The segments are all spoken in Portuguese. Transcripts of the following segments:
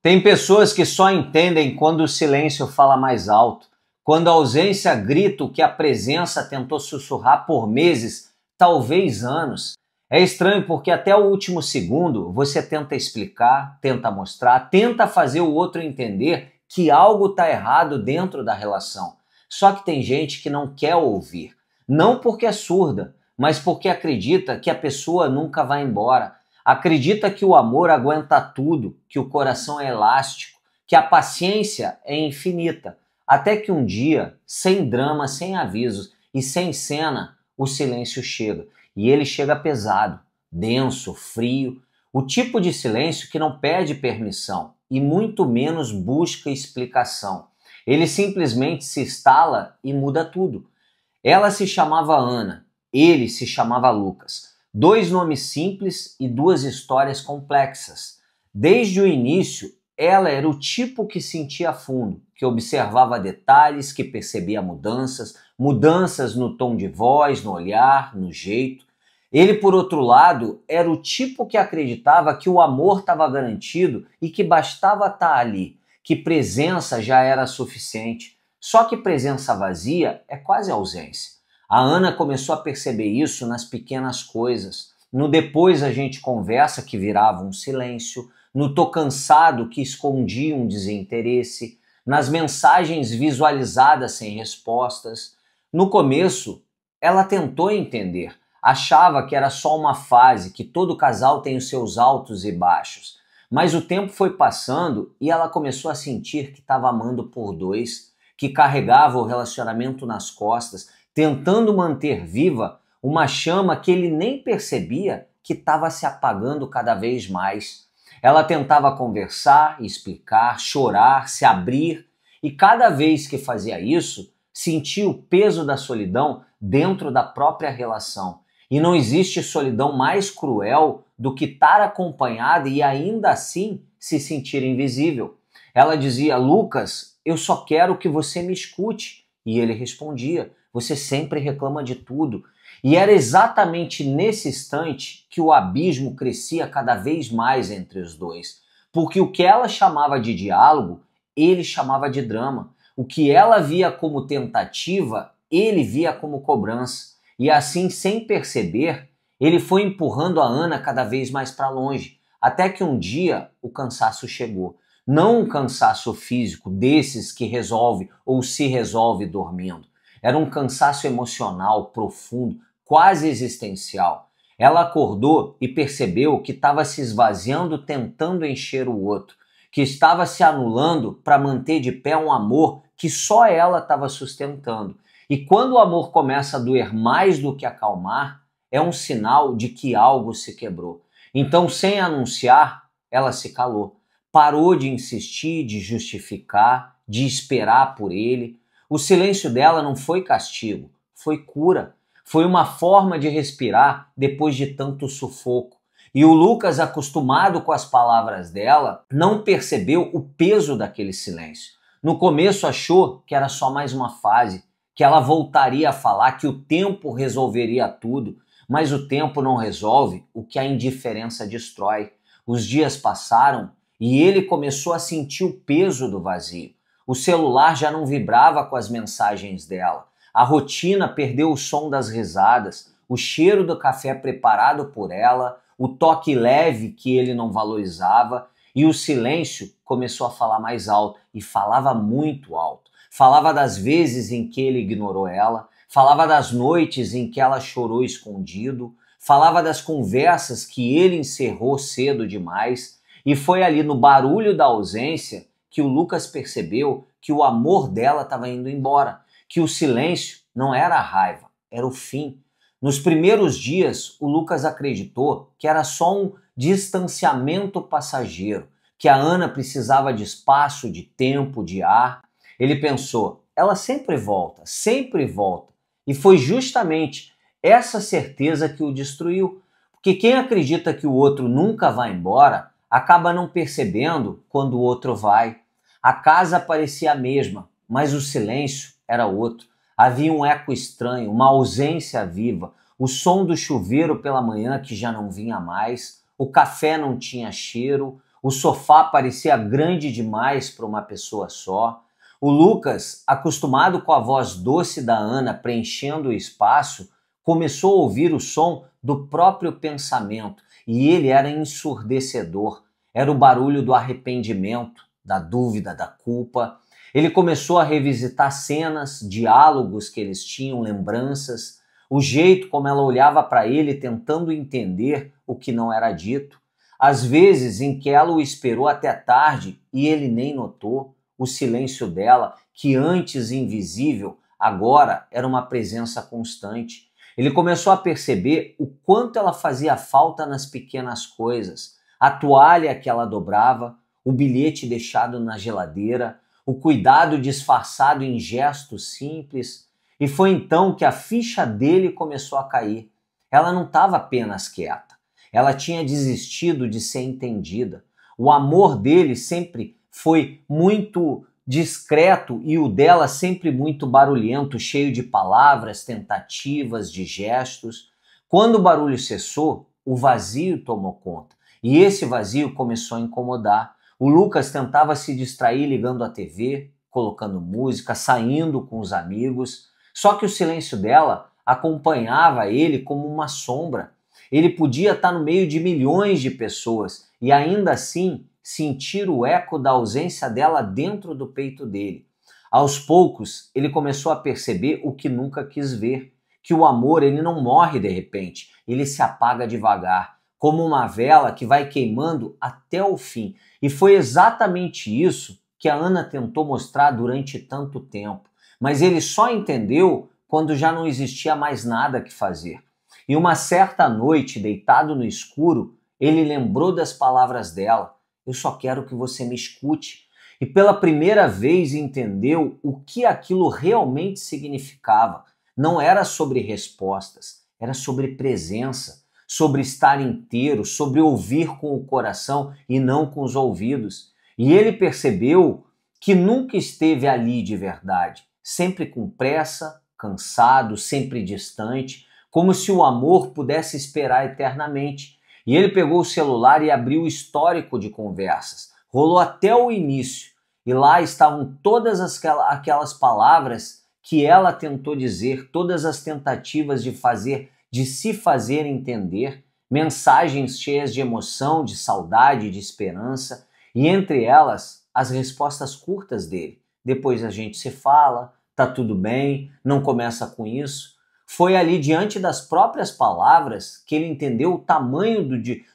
Tem pessoas que só entendem quando o silêncio fala mais alto, quando a ausência grita o que a presença tentou sussurrar por meses, talvez anos. É estranho porque até o último segundo você tenta explicar, tenta mostrar, tenta fazer o outro entender que algo está errado dentro da relação. Só que tem gente que não quer ouvir, não porque é surda, mas porque acredita que a pessoa nunca vai embora. Acredita que o amor aguenta tudo, que o coração é elástico, que a paciência é infinita. Até que um dia, sem drama, sem avisos e sem cena, o silêncio chega. E ele chega pesado, denso, frio. O tipo de silêncio que não pede permissão e muito menos busca explicação. Ele simplesmente se instala e muda tudo. Ela se chamava Ana, ele se chamava Lucas. Dois nomes simples e duas histórias complexas. Desde o início, ela era o tipo que sentia fundo, que observava detalhes, que percebia mudanças no tom de voz, no olhar, no jeito. Ele, por outro lado, era o tipo que acreditava que o amor estava garantido e que bastava estar ali, que presença já era suficiente. Só que presença vazia é quase ausência. A Ana começou a perceber isso nas pequenas coisas. No depois a gente conversa, que virava um silêncio. No tô cansado, que escondia um desinteresse. Nas mensagens visualizadas sem respostas. No começo, ela tentou entender. Achava que era só uma fase, que todo casal tem os seus altos e baixos. Mas o tempo foi passando e ela começou a sentir que estava amando por dois, que carregava o relacionamento nas costas, tentando manter viva uma chama que ele nem percebia que estava se apagando cada vez mais. Ela tentava conversar, explicar, chorar, se abrir, e cada vez que fazia isso, sentia o peso da solidão dentro da própria relação. E não existe solidão mais cruel do que estar acompanhada e ainda assim se sentir invisível. Ela dizia: Lucas, eu só quero que você me escute. E ele respondia: você sempre reclama de tudo. E era exatamente nesse instante que o abismo crescia cada vez mais entre os dois. Porque o que ela chamava de diálogo, ele chamava de drama. O que ela via como tentativa, ele via como cobrança. E assim, sem perceber, ele foi empurrando a Ana cada vez mais para longe. Até que um dia o cansaço chegou. Não um cansaço físico desses que resolve ou se resolve dormindo. Era um cansaço emocional, profundo, quase existencial. Ela acordou e percebeu que estava se esvaziando tentando encher o outro, que estava se anulando para manter de pé um amor que só ela estava sustentando. E quando o amor começa a doer mais do que acalmar, é um sinal de que algo se quebrou. Então, sem anunciar, ela se calou. Parou de insistir, de justificar, de esperar por ele. O silêncio dela não foi castigo, foi cura. Foi uma forma de respirar depois de tanto sufoco. E o Lucas, acostumado com as palavras dela, não percebeu o peso daquele silêncio. No começo achou que era só mais uma fase, que ela voltaria a falar, que o tempo resolveria tudo. Mas o tempo não resolve o que a indiferença destrói. Os dias passaram e ele começou a sentir o peso do vazio. O celular já não vibrava com as mensagens dela. A rotina perdeu o som das risadas, o cheiro do café preparado por ela, o toque leve que ele não valorizava, e o silêncio começou a falar mais alto, e falava muito alto. Falava das vezes em que ele ignorou ela, falava das noites em que ela chorou escondido, falava das conversas que ele encerrou cedo demais, e foi ali no barulho da ausência que o Lucas percebeu que o amor dela estava indo embora, que o silêncio não era a raiva, era o fim. Nos primeiros dias, o Lucas acreditou que era só um distanciamento passageiro, que a Ana precisava de espaço, de tempo, de ar. Ele pensou: ela sempre volta, sempre volta. E foi justamente essa certeza que o destruiu. Porque quem acredita que o outro nunca vai embora, acaba não percebendo quando o outro vai. A casa parecia a mesma, mas o silêncio era outro. Havia um eco estranho, uma ausência viva, o som do chuveiro pela manhã que já não vinha mais, o café não tinha cheiro, O sofá parecia grande demais para uma pessoa só. O Lucas, acostumado com a voz doce da Ana preenchendo o espaço, começou a ouvir o som do próprio pensamento e ele era ensurdecedor. Era o barulho do arrependimento, da dúvida, da culpa. Ele começou a revisitar cenas, diálogos que eles tinham, lembranças, o jeito como ela olhava para ele tentando entender o que não era dito. Às vezes em que ela o esperou até tarde e ele nem notou, o silêncio dela, que antes invisível, agora era uma presença constante. Ele começou a perceber o quanto ela fazia falta nas pequenas coisas, a toalha que ela dobrava, o bilhete deixado na geladeira, o cuidado disfarçado em gestos simples. E foi então que a ficha dele começou a cair. Ela não estava apenas quieta. Ela tinha desistido de ser entendida. O amor dele sempre foi muito discreto e o dela sempre muito barulhento, cheio de palavras, tentativas, de gestos. Quando o barulho cessou, o vazio tomou conta. E esse vazio começou a incomodar. O Lucas tentava se distrair ligando a TV, colocando música, saindo com os amigos. Só que o silêncio dela acompanhava ele como uma sombra. Ele podia estar no meio de milhões de pessoas e ainda assim sentir o eco da ausência dela dentro do peito dele. Aos poucos, ele começou a perceber o que nunca quis ver, que o amor ele não morre de repente, ele se apaga devagar, como uma vela que vai queimando até o fim. E foi exatamente isso que a Ana tentou mostrar durante tanto tempo, mas ele só entendeu quando já não existia mais nada que fazer. E uma certa noite, deitado no escuro, ele lembrou das palavras dela. Eu só quero que você me escute. E pela primeira vez entendeu o que aquilo realmente significava. Não era sobre respostas, era sobre presença, sobre estar inteiro, sobre ouvir com o coração e não com os ouvidos. E ele percebeu que nunca esteve ali de verdade, sempre com pressa, cansado, sempre distante, como se o amor pudesse esperar eternamente. E ele pegou o celular e abriu o histórico de conversas. Rolou até o início. E lá estavam todas aquelas palavras que ela tentou dizer, todas as tentativas de se fazer entender, mensagens cheias de emoção, de saudade, de esperança, e entre elas, as respostas curtas dele. Depois a gente se fala, tá tudo bem, não começa com isso. Foi ali diante das próprias palavras que ele entendeu o tamanho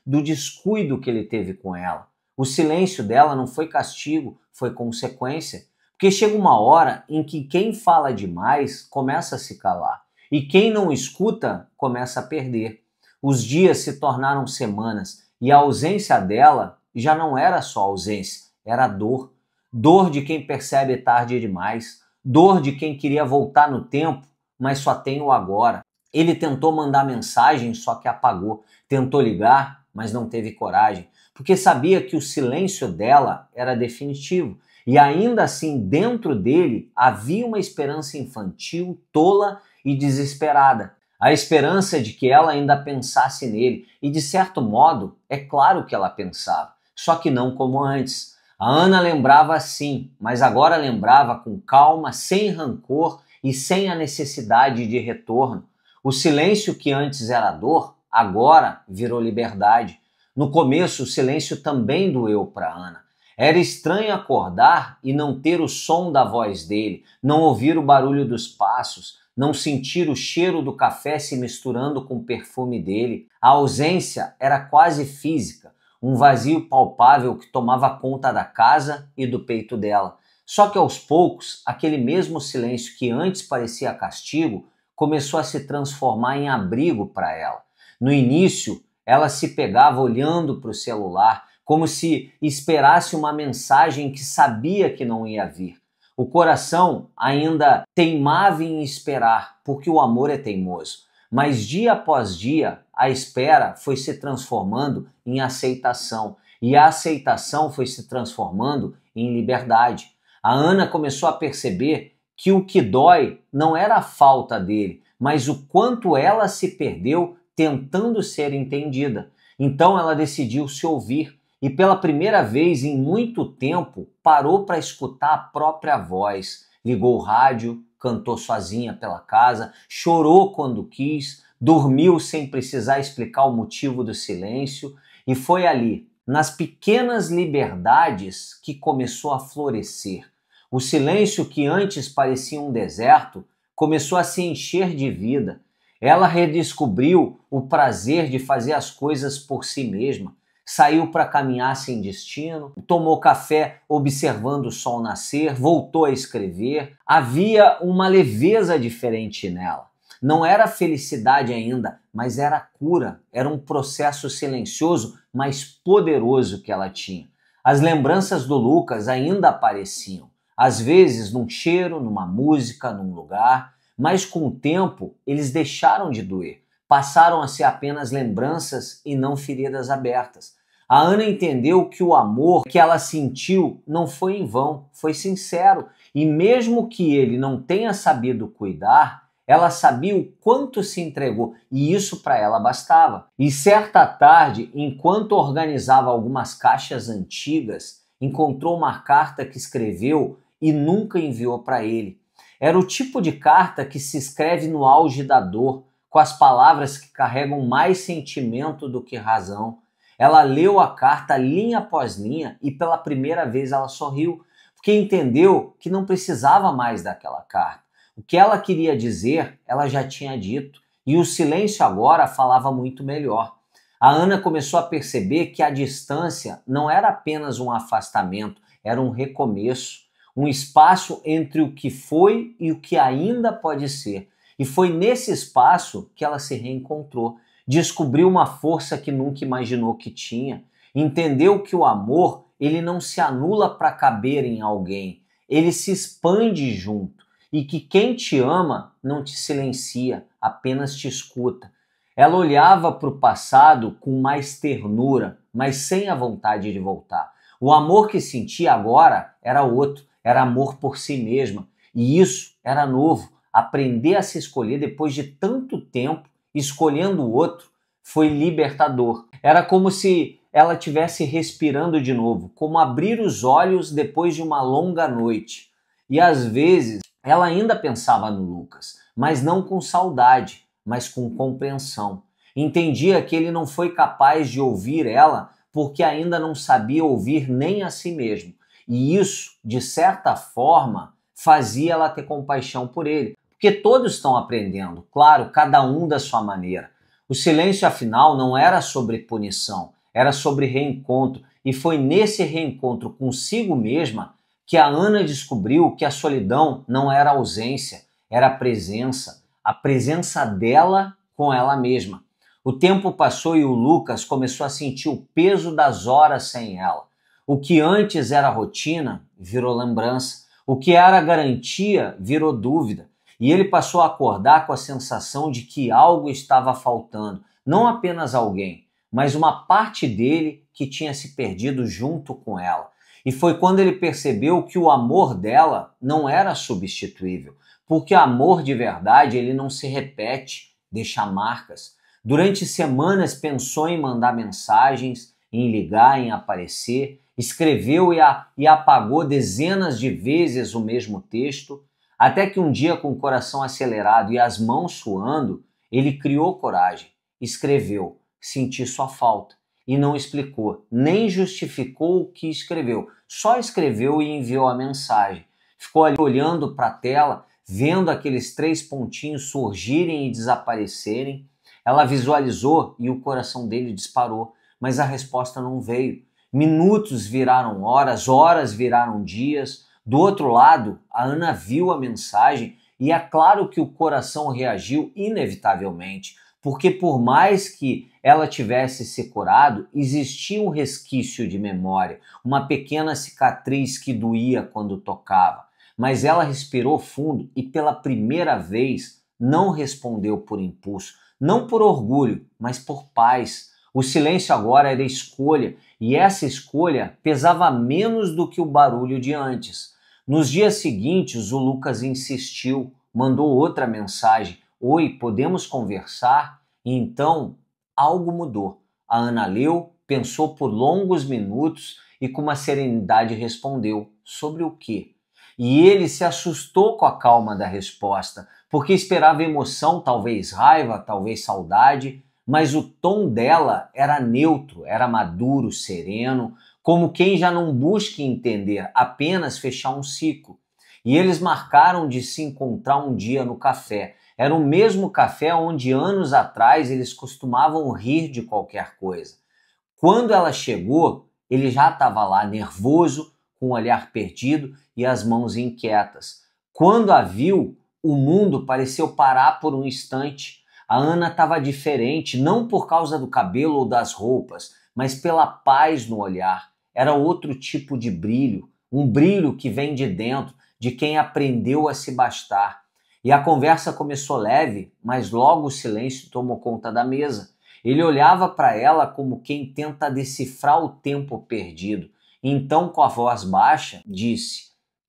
do descuido que ele teve com ela. O silêncio dela não foi castigo, foi consequência. Porque chega uma hora em que quem fala demais começa a se calar. E quem não escuta começa a perder. Os dias se tornaram semanas e a ausência dela já não era só ausência, era dor. Dor de quem percebe tarde demais. Dor de quem queria voltar no tempo, mas só tem o agora. Ele tentou mandar mensagem, só que apagou. Tentou ligar, mas não teve coragem, porque sabia que o silêncio dela era definitivo. E ainda assim, dentro dele, havia uma esperança infantil, tola e desesperada. A esperança de que ela ainda pensasse nele. E de certo modo, é claro que ela pensava, só que não como antes. A Ana lembrava sim, mas agora lembrava com calma, sem rancor e sem a necessidade de retorno. O silêncio que antes era dor, agora virou liberdade. No começo, o silêncio também doeu para Ana. Era estranho acordar e não ter o som da voz dele, não ouvir o barulho dos passos, não sentir o cheiro do café se misturando com o perfume dele. A ausência era quase física, um vazio palpável que tomava conta da casa e do peito dela. Só que aos poucos, aquele mesmo silêncio que antes parecia castigo, começou a se transformar em abrigo para ela. No início, ela se pegava olhando para o celular, como se esperasse uma mensagem que sabia que não ia vir. O coração ainda teimava em esperar, porque o amor é teimoso. Mas dia após dia, a espera foi se transformando em aceitação. E a aceitação foi se transformando em liberdade. A Ana começou a perceber que o que dói não era a falta dele, mas o quanto ela se perdeu tentando ser entendida. Então ela decidiu se ouvir e pela primeira vez em muito tempo parou para escutar a própria voz. Ligou o rádio, cantou sozinha pela casa, chorou quando quis, dormiu sem precisar explicar o motivo do silêncio, e foi ali, nas pequenas liberdades, que começou a florescer. O silêncio que antes parecia um deserto começou a se encher de vida. Ela redescobriu o prazer de fazer as coisas por si mesma. Saiu para caminhar sem destino, tomou café observando o sol nascer, voltou a escrever. Havia uma leveza diferente nela. Não era felicidade ainda, mas era cura. Era um processo silencioso, mas poderoso que ela tinha. As lembranças do Lucas ainda apareciam. Às vezes num cheiro, numa música, num lugar, mas com o tempo eles deixaram de doer. Passaram a ser apenas lembranças e não feridas abertas. A Ana entendeu que o amor que ela sentiu não foi em vão, foi sincero. E mesmo que ele não tenha sabido cuidar, ela sabia o quanto se entregou e isso para ela bastava. E certa tarde, enquanto organizava algumas caixas antigas, encontrou uma carta que escreveu e nunca enviou para ele. Era o tipo de carta que se escreve no auge da dor, com as palavras que carregam mais sentimento do que razão. Ela leu a carta linha após linha e pela primeira vez ela sorriu, porque entendeu que não precisava mais daquela carta. O que ela queria dizer, ela já tinha dito, e o silêncio agora falava muito melhor. A Ana começou a perceber que a distância não era apenas um afastamento, era um recomeço, um espaço entre o que foi e o que ainda pode ser. E foi nesse espaço que ela se reencontrou. Descobriu uma força que nunca imaginou que tinha. Entendeu que o amor, ele não se anula para caber em alguém. Ele se expande junto. E que quem te ama não te silencia, apenas te escuta. Ela olhava para o passado com mais ternura, mas sem a vontade de voltar. O amor que sentia agora era outro, era amor por si mesma. E isso era novo. Aprender a se escolher depois de tanto tempo, escolhendo o outro, foi libertador. Era como se ela estivesse respirando de novo, como abrir os olhos depois de uma longa noite. E às vezes ela ainda pensava no Lucas, mas não com saudade, mas com compreensão. Entendia que ele não foi capaz de ouvir ela porque ainda não sabia ouvir nem a si mesmo. E isso, de certa forma, fazia ela ter compaixão por ele. Porque todos estão aprendendo, claro, cada um da sua maneira. O silêncio, afinal, não era sobre punição, era sobre reencontro. E foi nesse reencontro consigo mesma que a Ana descobriu que a solidão não era ausência, era a presença dela com ela mesma. O tempo passou e o Lucas começou a sentir o peso das horas sem ela. O que antes era rotina virou lembrança, o que era garantia virou dúvida. E ele passou a acordar com a sensação de que algo estava faltando, não apenas alguém, mas uma parte dele que tinha se perdido junto com ela. E foi quando ele percebeu que o amor dela não era substituível, porque amor de verdade ele não se repete, deixa marcas. Durante semanas pensou em mandar mensagens, em ligar, em aparecer, escreveu e apagou dezenas de vezes o mesmo texto, até que um dia, com o coração acelerado e as mãos suando, ele criou coragem, escreveu, senti sua falta. E não explicou, nem justificou o que escreveu. Só escreveu e enviou a mensagem. Ficou ali olhando para a tela, vendo aqueles 3 pontinhos surgirem e desaparecerem. Ela visualizou e o coração dele disparou, mas a resposta não veio. Minutos viraram horas, horas viraram dias. Do outro lado, a Ana viu a mensagem e é claro que o coração reagiu inevitavelmente, porque por mais que ela tivesse se curado, existia um resquício de memória, uma pequena cicatriz que doía quando tocava. Mas ela respirou fundo e pela primeira vez não respondeu por impulso, não por orgulho, mas por paz. O silêncio agora era escolha e essa escolha pesava menos do que o barulho de antes. Nos dias seguintes, o Lucas insistiu, mandou outra mensagem. Oi, podemos conversar? E então, algo mudou. A Ana leu, pensou por longos minutos e com uma serenidade respondeu: sobre o quê? E ele se assustou com a calma da resposta, porque esperava emoção, talvez raiva, talvez saudade, mas o tom dela era neutro, era maduro, sereno, como quem já não busca entender, apenas fechar um ciclo. E eles marcaram de se encontrar um dia no café. Era o mesmo café onde anos atrás eles costumavam rir de qualquer coisa. Quando ela chegou, ele já estava lá nervoso, com o olhar perdido e as mãos inquietas. Quando a viu, o mundo pareceu parar por um instante. A Ana estava diferente, não por causa do cabelo ou das roupas, mas pela paz no olhar. Era outro tipo de brilho, um brilho que vem de dentro, de quem aprendeu a se bastar. E a conversa começou leve, mas logo o silêncio tomou conta da mesa. Ele olhava para ela como quem tenta decifrar o tempo perdido. Então, com a voz baixa, disse: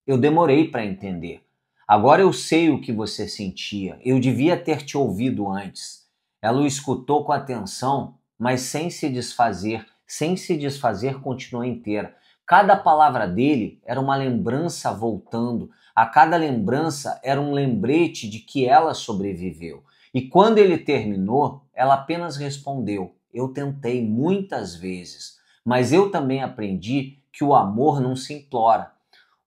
eu demorei para entender. Agora eu sei o que você sentia. Eu devia ter te ouvido antes. Ela o escutou com atenção, mas sem se desfazer. Sem se desfazer, continuou inteira. Cada palavra dele era uma lembrança voltando. A cada lembrança era um lembrete de que ela sobreviveu. E quando ele terminou, ela apenas respondeu: eu tentei muitas vezes, mas eu também aprendi que o amor não se implora.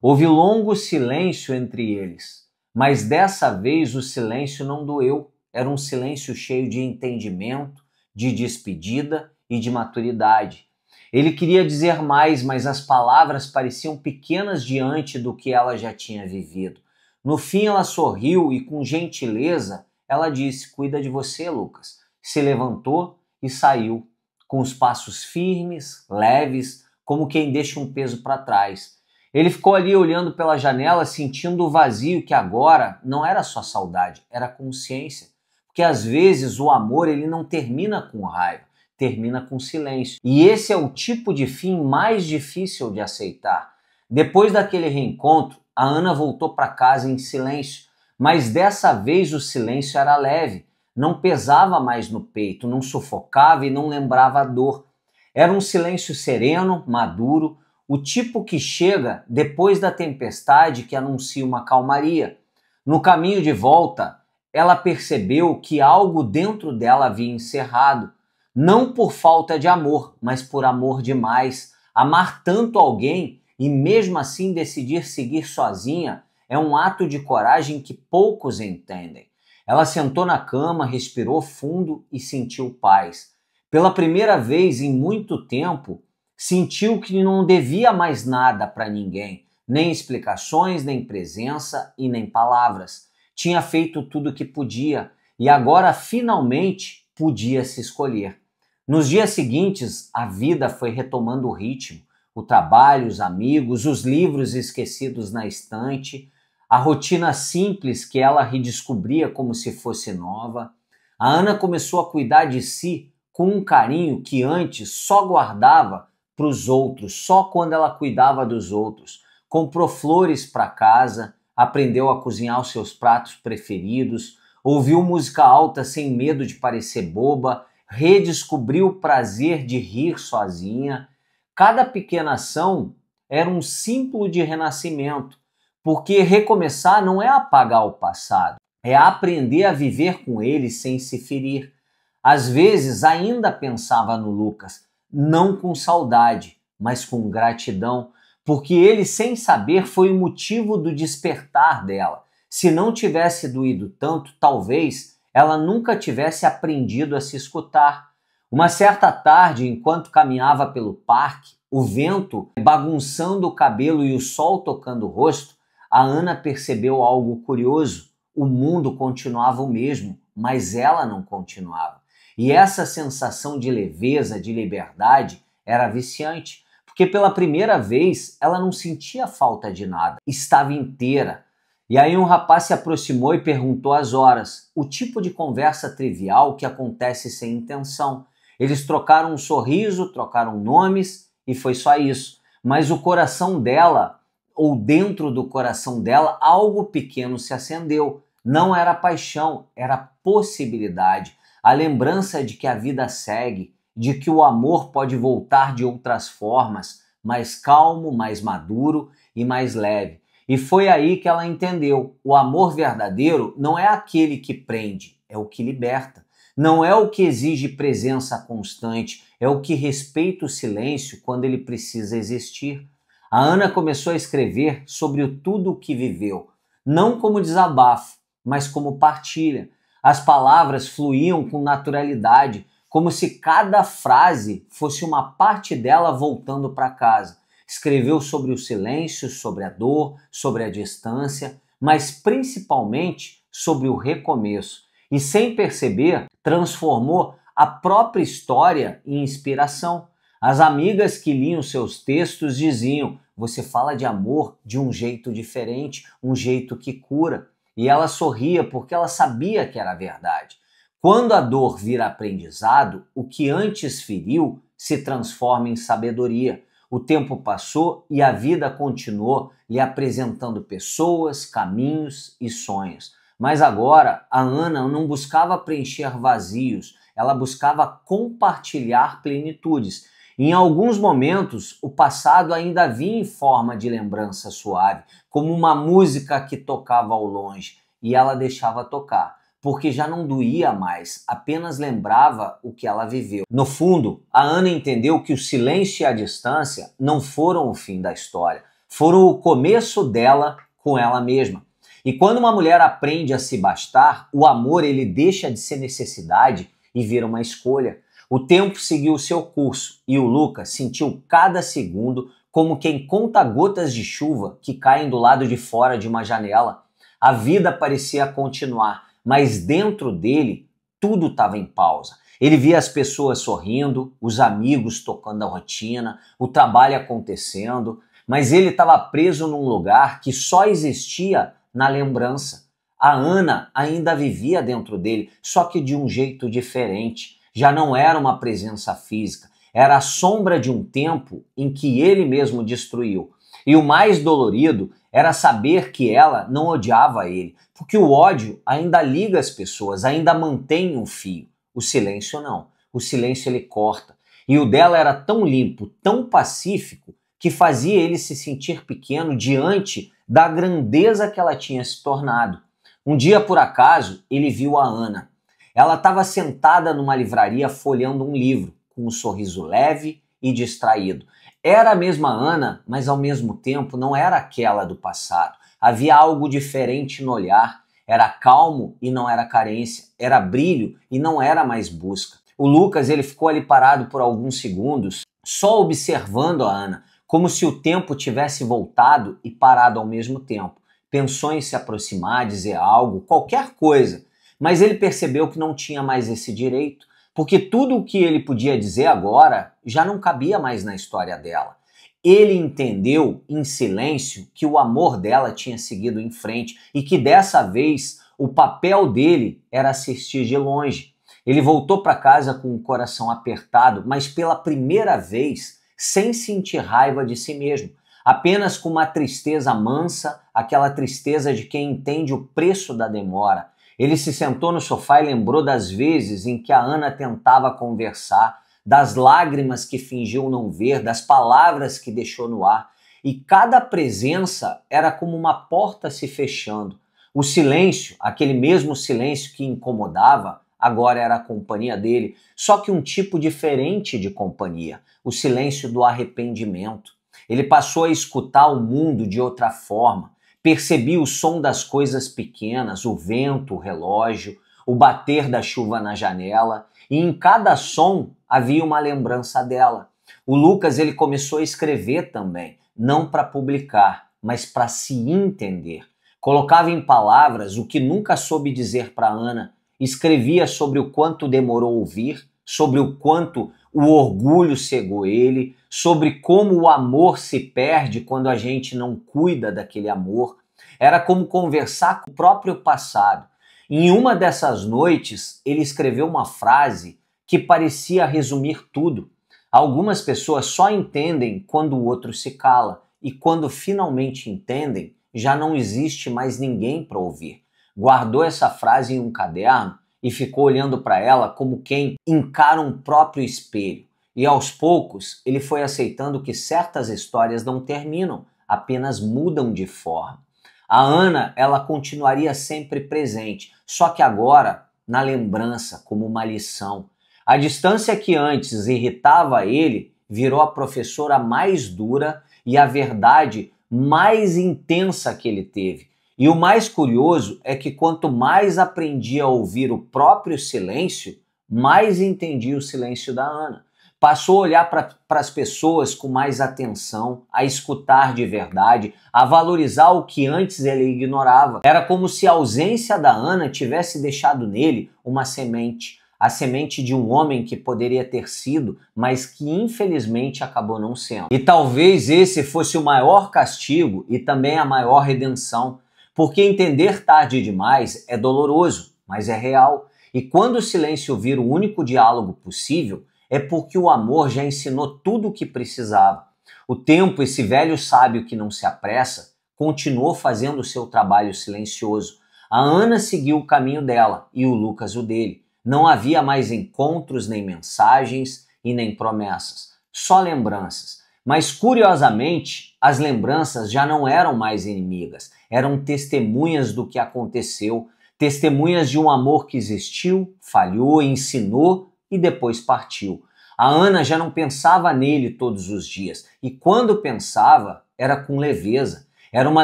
Houve longo silêncio entre eles, mas dessa vez o silêncio não doeu. Era um silêncio cheio de entendimento, de despedida e de maturidade. Ele queria dizer mais, mas as palavras pareciam pequenas diante do que ela já tinha vivido. No fim, ela sorriu e, com gentileza, ela disse: cuida de você, Lucas. Se levantou e saiu, com os passos firmes, leves, como quem deixa um peso para trás. Ele ficou ali olhando pela janela, sentindo o vazio que agora não era só saudade, era consciência. Porque às vezes o amor ele não termina com raiva, termina com silêncio. E esse é o tipo de fim mais difícil de aceitar. Depois daquele reencontro, a Ana voltou para casa em silêncio, mas dessa vez o silêncio era leve, não pesava mais no peito, não sufocava e não lembrava a dor. Era um silêncio sereno, maduro, o tipo que chega depois da tempestade que anuncia uma calmaria. No caminho de volta, ela percebeu que algo dentro dela havia encerrado, não por falta de amor, mas por amor demais. Amar tanto alguém e mesmo assim decidir seguir sozinha é um ato de coragem que poucos entendem. Ela sentou na cama, respirou fundo e sentiu paz. Pela primeira vez em muito tempo, sentiu que não devia mais nada para ninguém, nem explicações, nem presença e nem palavras. Tinha feito tudo o que podia e agora finalmente podia se escolher. Nos dias seguintes, a vida foi retomando o ritmo. O trabalho, os amigos, os livros esquecidos na estante, a rotina simples que ela redescobria como se fosse nova. A Ana começou a cuidar de si com um carinho que antes só guardava para os outros, só quando ela cuidava dos outros. Comprou flores para casa, aprendeu a cozinhar os seus pratos preferidos, ouviu música alta sem medo de parecer boba, redescobriu o prazer de rir sozinha. Cada pequena ação era um símbolo de renascimento, porque recomeçar não é apagar o passado, é aprender a viver com ele sem se ferir. Às vezes ainda pensava no Lucas, não com saudade, mas com gratidão, porque ele, sem saber, foi o motivo do despertar dela. Se não tivesse doído tanto, talvez ela nunca tivesse aprendido a se escutar. Uma certa tarde, enquanto caminhava pelo parque, o vento bagunçando o cabelo e o sol tocando o rosto, a Ana percebeu algo curioso. O mundo continuava o mesmo, mas ela não continuava. E essa sensação de leveza, de liberdade, era viciante, porque pela primeira vez ela não sentia falta de nada, estava inteira. E aí um rapaz se aproximou e perguntou as horas, o tipo de conversa trivial que acontece sem intenção. Eles trocaram um sorriso, trocaram nomes e foi só isso. Mas o coração dela, ou dentro do coração dela, algo pequeno se acendeu. Não era paixão, era possibilidade. A lembrança de que a vida segue de que o amor pode voltar de outras formas, mais calmo, mais maduro e mais leve. E foi aí que ela entendeu: o amor verdadeiro não é aquele que prende, é o que liberta. Não é o que exige presença constante, é o que respeita o silêncio quando ele precisa existir. A Ana começou a escrever sobre tudo o que viveu, não como desabafo, mas como partilha. As palavras fluíam com naturalidade, como se cada frase fosse uma parte dela voltando para casa. Escreveu sobre o silêncio, sobre a dor, sobre a distância, mas principalmente sobre o recomeço. E sem perceber, transformou a própria história em inspiração. As amigas que liam seus textos diziam: você fala de amor de um jeito diferente, um jeito que cura. E ela sorria porque ela sabia que era verdade. Quando a dor vira aprendizado, o que antes feriu se transforma em sabedoria. O tempo passou e a vida continuou lhe apresentando pessoas, caminhos e sonhos. Mas agora a Ana não buscava preencher vazios, ela buscava compartilhar plenitudes. Em alguns momentos, o passado ainda vinha em forma de lembrança suave, como uma música que tocava ao longe, e ela deixava tocar, porque já não doía mais, apenas lembrava o que ela viveu. No fundo, a Ana entendeu que o silêncio e a distância não foram o fim da história, foram o começo dela com ela mesma. E quando uma mulher aprende a se bastar, o amor ele deixa de ser necessidade e vira uma escolha. O tempo seguiu o seu curso e o Lucas sentiu cada segundo como quem conta gotas de chuva que caem do lado de fora de uma janela. A vida parecia continuar, mas dentro dele tudo estava em pausa. Ele via as pessoas sorrindo, os amigos tocando a rotina, o trabalho acontecendo, mas ele estava preso num lugar que só existia na lembrança. A Ana ainda vivia dentro dele, só que de um jeito diferente. Já não era uma presença física, era a sombra de um tempo em que ele mesmo destruiu. E o mais dolorido era saber que ela não odiava ele, porque o ódio ainda liga as pessoas, ainda mantém um fio. O silêncio não. O silêncio ele corta. E o dela era tão limpo, tão pacífico, que fazia ele se sentir pequeno diante da grandeza que ela tinha se tornado. Um dia, por acaso, ele viu a Ana. Ela estava sentada numa livraria folheando um livro, com um sorriso leve e distraído. Era a mesma Ana, mas ao mesmo tempo não era aquela do passado. Havia algo diferente no olhar. Era calmo e não era carência. Era brilho e não era mais busca. O Lucas ele ficou ali parado por alguns segundos, só observando a Ana, como se o tempo tivesse voltado e parado ao mesmo tempo. Pensou em se aproximar, dizer algo, qualquer coisa. Mas ele percebeu que não tinha mais esse direito, porque tudo o que ele podia dizer agora já não cabia mais na história dela. Ele entendeu em silêncio que o amor dela tinha seguido em frente e que dessa vez o papel dele era assistir de longe. Ele voltou para casa com o coração apertado, mas pela primeira vez sem sentir raiva de si mesmo, apenas com uma tristeza mansa, aquela tristeza de quem entende o preço da demora. Ele se sentou no sofá e lembrou das vezes em que a Ana tentava conversar, das lágrimas que fingiu não ver, das palavras que deixou no ar. E cada presença era como uma porta se fechando. O silêncio, aquele mesmo silêncio que incomodava, agora era a companhia dele, só que um tipo diferente de companhia, o silêncio do arrependimento. Ele passou a escutar o mundo de outra forma. Percebi o som das coisas pequenas, o vento, o relógio, o bater da chuva na janela, e em cada som havia uma lembrança dela. O Lucas ele começou a escrever também, não para publicar, mas para se entender. Colocava em palavras o que nunca soube dizer para Ana, escrevia sobre o quanto demorou a ouvir, sobre o quanto o orgulho cegou ele, sobre como o amor se perde quando a gente não cuida daquele amor. Era como conversar com o próprio passado. Em uma dessas noites, ele escreveu uma frase que parecia resumir tudo. Algumas pessoas só entendem quando o outro se cala, e quando finalmente entendem, já não existe mais ninguém para ouvir. Guardou essa frase em um caderno e ficou olhando para ela como quem encara um próprio espelho. E aos poucos, ele foi aceitando que certas histórias não terminam, apenas mudam de forma. A Ana, ela continuaria sempre presente, só que agora na lembrança, como uma lição. A distância que antes irritava ele virou a professora mais dura e a verdade mais intensa que ele teve. E o mais curioso é que quanto mais aprendia a ouvir o próprio silêncio, mais entendia o silêncio da Ana. Passou a olhar para as pessoas com mais atenção, a escutar de verdade, a valorizar o que antes ele ignorava. Era como se a ausência da Ana tivesse deixado nele uma semente, a semente de um homem que poderia ter sido, mas que infelizmente acabou não sendo. E talvez esse fosse o maior castigo e também a maior redenção, porque entender tarde demais é doloroso, mas é real. E quando o silêncio vira o único diálogo possível, é porque o amor já ensinou tudo o que precisava. O tempo, esse velho sábio que não se apressa, continuou fazendo o seu trabalho silencioso. A Ana seguiu o caminho dela e o Lucas o dele. Não havia mais encontros, nem mensagens e nem promessas, só lembranças. Mas, curiosamente, as lembranças já não eram mais inimigas, eram testemunhas do que aconteceu, testemunhas de um amor que existiu, falhou, ensinou e depois partiu. A Ana já não pensava nele todos os dias, e quando pensava, era com leveza, era uma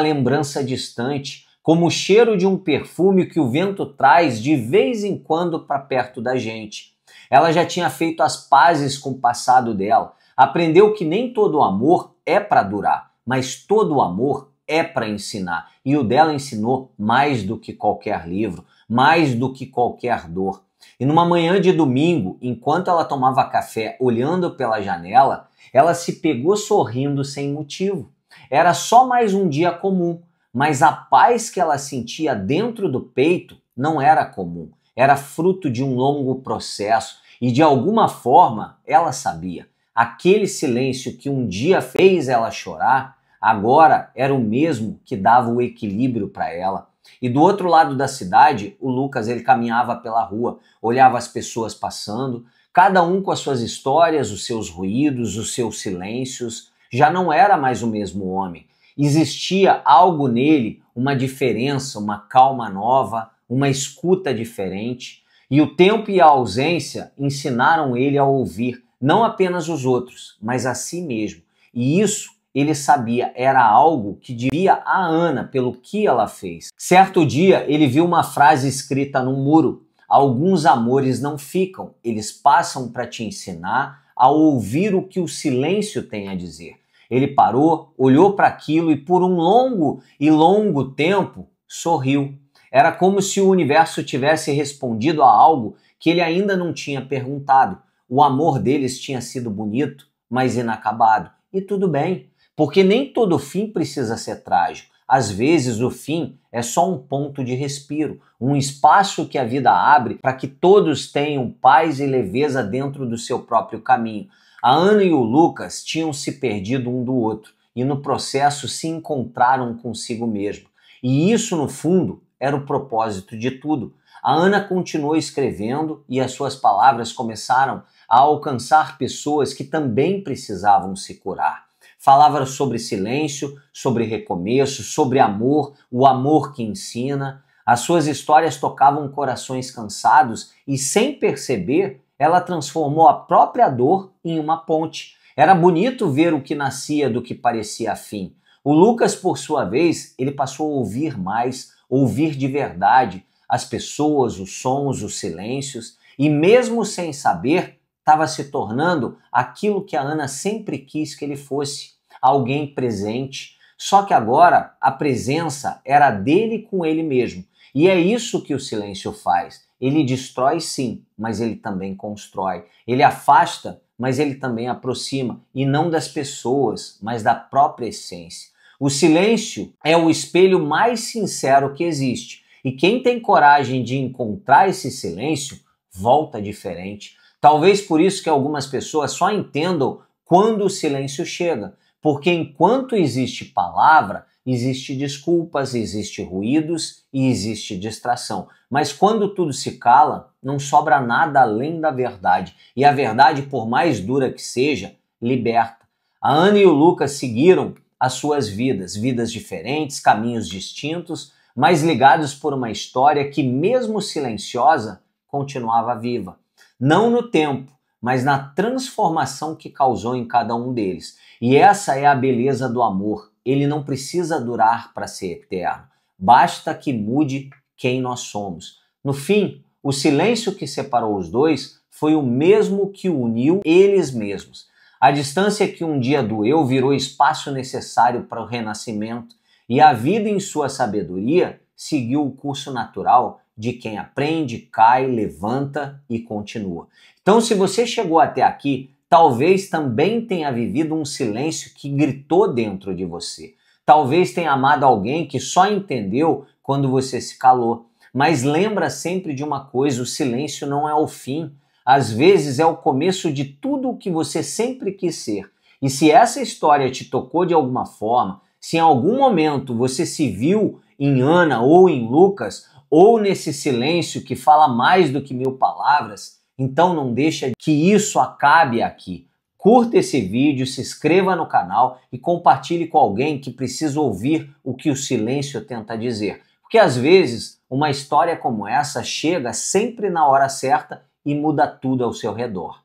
lembrança distante, como o cheiro de um perfume que o vento traz de vez em quando para perto da gente. Ela já tinha feito as pazes com o passado dela, aprendeu que nem todo amor é para durar, mas todo amor é para ensinar. E o dela ensinou mais do que qualquer livro, mais do que qualquer dor. E numa manhã de domingo, enquanto ela tomava café olhando pela janela, ela se pegou sorrindo sem motivo. Era só mais um dia comum, mas a paz que ela sentia dentro do peito não era comum. Era fruto de um longo processo e de alguma forma ela sabia. Aquele silêncio que um dia fez ela chorar, agora era o mesmo que dava o equilíbrio para ela. E do outro lado da cidade, o Lucas ele caminhava pela rua, olhava as pessoas passando, cada um com as suas histórias, os seus ruídos, os seus silêncios. Já não era mais o mesmo homem. Existia algo nele, uma diferença, uma calma nova, uma escuta diferente. E o tempo e a ausência ensinaram ele a ouvir não apenas os outros, mas a si mesmo. E isso ele sabia, era algo que devia a Ana pelo que ela fez. Certo dia, ele viu uma frase escrita num muro: alguns amores não ficam, eles passam para te ensinar a ouvir o que o silêncio tem a dizer. Ele parou, olhou para aquilo e por um longo tempo sorriu. Era como se o universo tivesse respondido a algo que ele ainda não tinha perguntado. O amor deles tinha sido bonito, mas inacabado. E tudo bem, porque nem todo fim precisa ser trágico. Às vezes o fim é só um ponto de respiro, um espaço que a vida abre para que todos tenham paz e leveza dentro do seu próprio caminho. A Ana e o Lucas tinham se perdido um do outro e no processo se encontraram consigo mesmo. E isso, no fundo, era o propósito de tudo. A Ana continuou escrevendo e as suas palavras começaram a alcançar pessoas que também precisavam se curar. Falava sobre silêncio, sobre recomeço, sobre amor, o amor que ensina. As suas histórias tocavam corações cansados e, sem perceber, ela transformou a própria dor em uma ponte. Era bonito ver o que nascia do que parecia fim. O Lucas, por sua vez, ele passou a ouvir mais, ouvir de verdade as pessoas, os sons, os silêncios, e mesmo sem saber, estava se tornando aquilo que a Ana sempre quis que ele fosse, alguém presente. Só que agora a presença era dele com ele mesmo. E é isso que o silêncio faz. Ele destrói sim, mas ele também constrói. Ele afasta, mas ele também aproxima. E não das pessoas, mas da própria essência. O silêncio é o espelho mais sincero que existe. E quem tem coragem de encontrar esse silêncio, volta diferente. Talvez por isso que algumas pessoas só entendam quando o silêncio chega. Porque enquanto existe palavra, existe desculpas, existe ruídos e existe distração. Mas quando tudo se cala, não sobra nada além da verdade. E a verdade, por mais dura que seja, liberta. A Ana e o Lucas seguiram as suas vidas, vidas diferentes, caminhos distintos, mas ligados por uma história que, mesmo silenciosa, continuava viva. Não no tempo, mas na transformação que causou em cada um deles. E essa é a beleza do amor. Ele não precisa durar para ser eterno. Basta que mude quem nós somos. No fim, o silêncio que separou os dois foi o mesmo que uniu eles mesmos. A distância que um dia doeu virou espaço necessário para o renascimento, e a vida, em sua sabedoria, seguiu o curso natural de quem aprende, cai, levanta e continua. Então, se você chegou até aqui, talvez também tenha vivido um silêncio que gritou dentro de você. Talvez tenha amado alguém que só entendeu quando você se calou. Mas lembra sempre de uma coisa: o silêncio não é o fim. Às vezes é o começo de tudo o que você sempre quis ser. E se essa história te tocou de alguma forma, se em algum momento você se viu em Ana ou em Lucas, ou nesse silêncio que fala mais do que 1000 palavras, então não deixa que isso acabe aqui. Curta esse vídeo, se inscreva no canal e compartilhe com alguém que precisa ouvir o que o silêncio tenta dizer. Porque às vezes uma história como essa chega sempre na hora certa e muda tudo ao seu redor.